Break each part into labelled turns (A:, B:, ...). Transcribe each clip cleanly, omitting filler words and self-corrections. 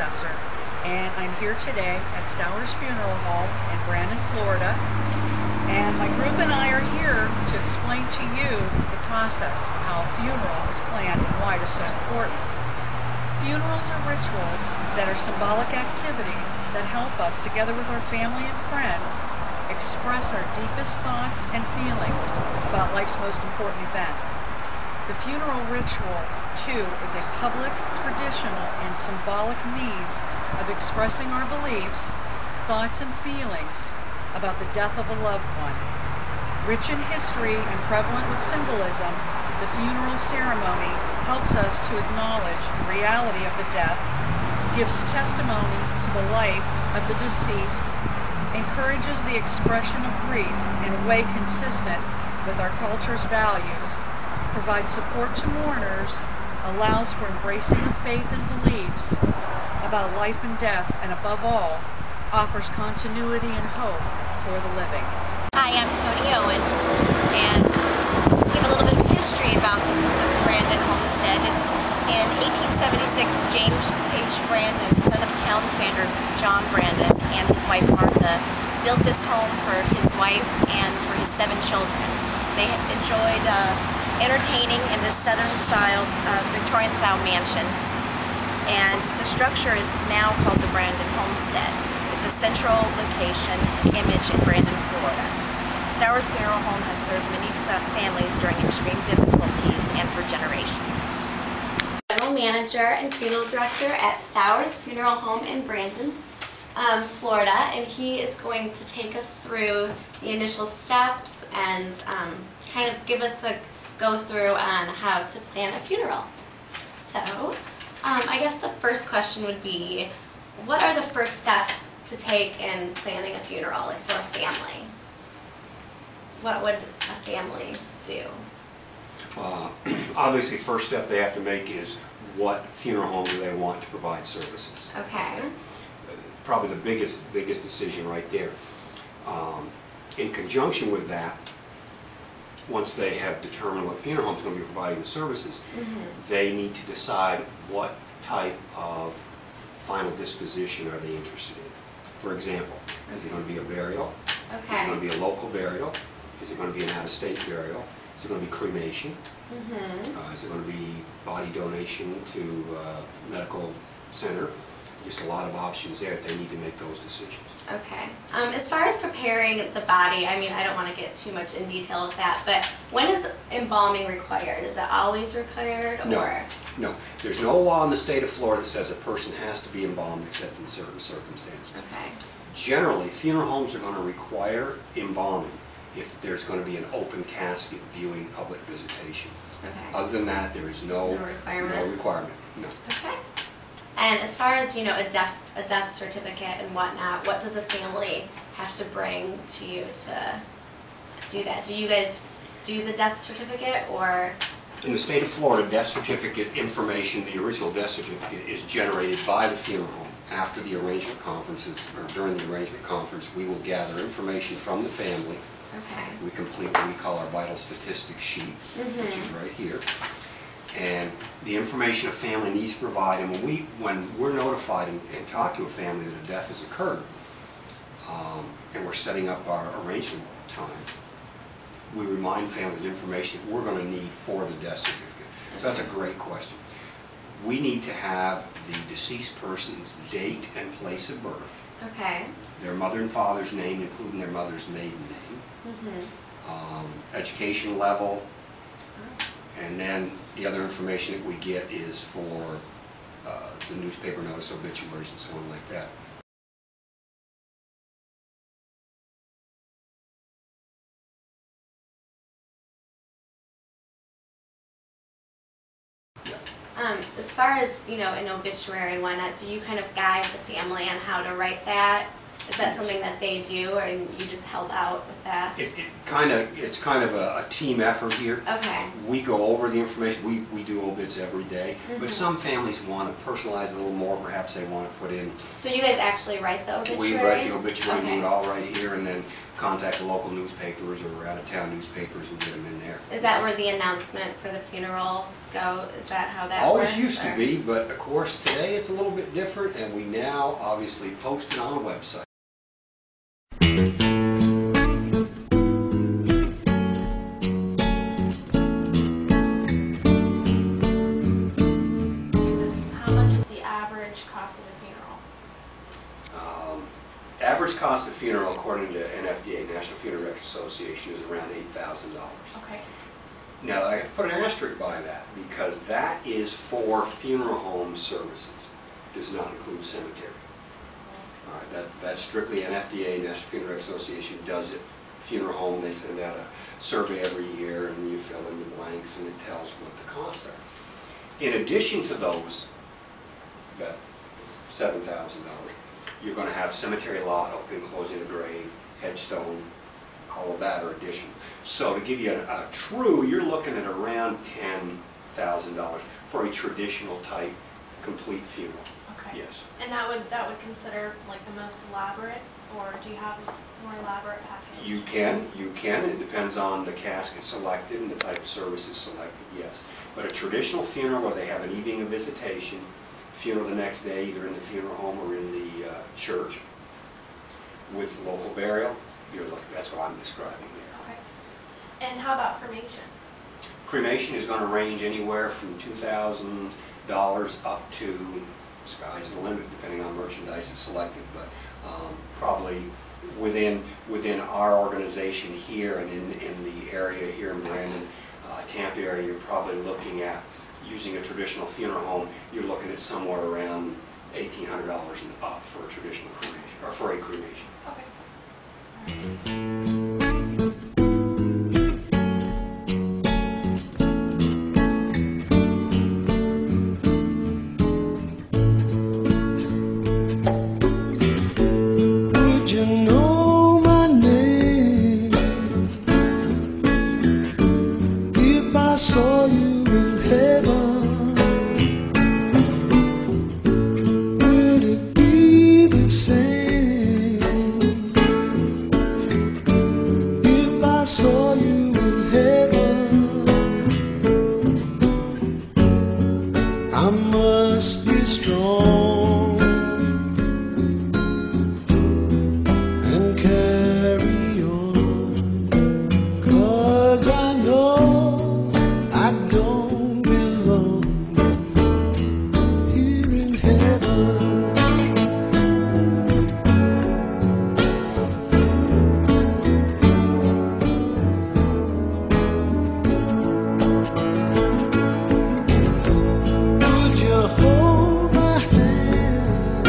A: predecessor. And I'm here today at Stowers Funeral Home in Brandon, Florida. And my group and I are here to explain to you the process of how a funeral is planned and why it is so important. Funerals are rituals that are symbolic activities that help us, together with our family and friends, express our deepest thoughts and feelings about life's most important events. The funeral ritual, too, is a public, traditional, and symbolic means of expressing our beliefs, thoughts, and feelings about the death of a loved one. Rich in history and prevalent with symbolism, the funeral ceremony helps us to acknowledge the reality of the death, gives testimony to the life of the deceased, encourages the expression of grief in a way consistent with our culture's values, provides support to mourners, allows for embracing of faith and beliefs about life and death, and above all, offers continuity and hope for the living.
B: Hi, I'm Tony Owen, and to give a little bit of history about the Brandon homestead. In 1876, James H. Brandon, son of town founder John Brandon and his wife Martha, built this home for his wife and for his 7 children. They enjoyed entertaining in this southern-style, Victorian-style mansion, and the structure is now called the Brandon Homestead. It's a central location image in Brandon, Florida. Stowers Funeral Home has served many families during extreme difficulties and for generations.
C: General Manager and Funeral Director at Stowers Funeral Home in Brandon, Florida, and he is going to take us through the initial steps and kind of give us a go through on how to plan a funeral. So, I guess the first question would be, what are the first steps to take in planning a funeral, like for a family? What would a family do?
D: Obviously, first step they have to make is what funeral home do they want to provide services.
C: Okay.
D: Probably the biggest decision right there. In conjunction with that, once they have determined what funeral home is going to be providing the services, they need to decide what type of final disposition are they interested in. For example, is it going to be a burial?
C: Okay.
D: Is it going to be a local burial? Is it going to be an out-of-state burial? Is it going to be cremation? Is it going to be body donation to a medical center? Just a lot of options there. They need to make those decisions.
C: Okay. As far as preparing the body, I mean, I don't want to get too much in detail with that, but when is embalming required? Is that always required? Or?
D: No. There's no law in the state of Florida that says a person has to be embalmed except in certain circumstances.
C: Okay.
D: Generally, funeral homes are going to require embalming if there's going to be an open casket viewing public visitation.
C: Okay.
D: Other than that, there is no requirement. No.
C: Okay. And as far as, you know, a death certificate and whatnot, what does the family have to bring to you to do that? Do you guys do the death certificate, or?
D: In the state of Florida, death certificate information, the original death certificate, is generated by the funeral home. After the arrangement conferences, or during the arrangement conference, we will gather information from the family.
C: Okay.
D: We complete what we call our vital statistics sheet, which is right here. And the information a family needs to provide, and when we're notified and talk to a family that a death has occurred, and we're setting up our arrangement time, we remind families the information that we're going to need for the death certificate. So that's a great question. We need to have the deceased person's date and place of birth.
C: Okay.
D: Their mother and father's name, including their mother's maiden name. Education level. And then the other information that we get is for the newspaper notice, obituaries, and so on like that.
C: As far as, you know, an obituary and whatnot, do you kind of guide the family on how to write that? Is that something that they do, or you just help out with that?
D: It's kind of a team effort here.
C: Okay.
D: We go over the information. We do obits every day, but some families want to personalize it a little more. Perhaps they want to put in.
C: So you guys actually write the obituaries?
D: We write the obituary.
C: Okay.
D: We would all write it here, and then contact the local newspapers or out-of-town newspapers and get them in there.
C: Is that where the announcement for the funeral go? Is that how that
D: Always
C: works?
D: used to
C: or-
D: be, but of course today it's a little bit different, and we now obviously post it on a website.
E: How much is the average cost of a funeral?
D: Average cost of funeral, according to NFDA, National Funeral Directors Association, is around $8,000.
E: Okay.
D: Now, I have to put an asterisk by that because that is for funeral home services. Does not include cemetery. All right, that's strictly NFDA, National Funeral Directors Association does it. Funeral home, they send out a survey every year and you fill in the blanks and it tells what the costs are. In addition to those, that $7,000, you're going to have cemetery lot, opening, closing the grave, headstone, all of that are additional. So to give you a true, you're looking at around $10,000 for a traditional type complete funeral.
E: Okay.
D: Yes.
E: And that would consider like the most elaborate, or do you have a more elaborate package?
D: You can. It depends on the casket selected and the type of services selected, yes. But a traditional funeral where they have an evening of visitation, funeral the next day, either in the funeral home or in the church, with local burial, that's what I'm describing there.
E: Okay. And how about cremation?
D: Cremation is going to range anywhere from $2,000 up to, sky's the limit, depending on merchandise that's selected, but probably within our organization here and in the area here in Brandon, Tampa area, you're probably looking at, using a traditional funeral home, you're looking at somewhere around $1,800 and up for a traditional cremation, or for a cremation.
E: Okay.
F: Would you know my name if I saw you in heaven? Would it be the same if I saw you in heaven? I must be strong and carry on, 'cause I know I don't belong here in heaven. Would you hold my hand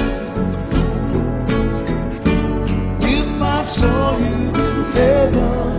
F: if I saw you in heaven?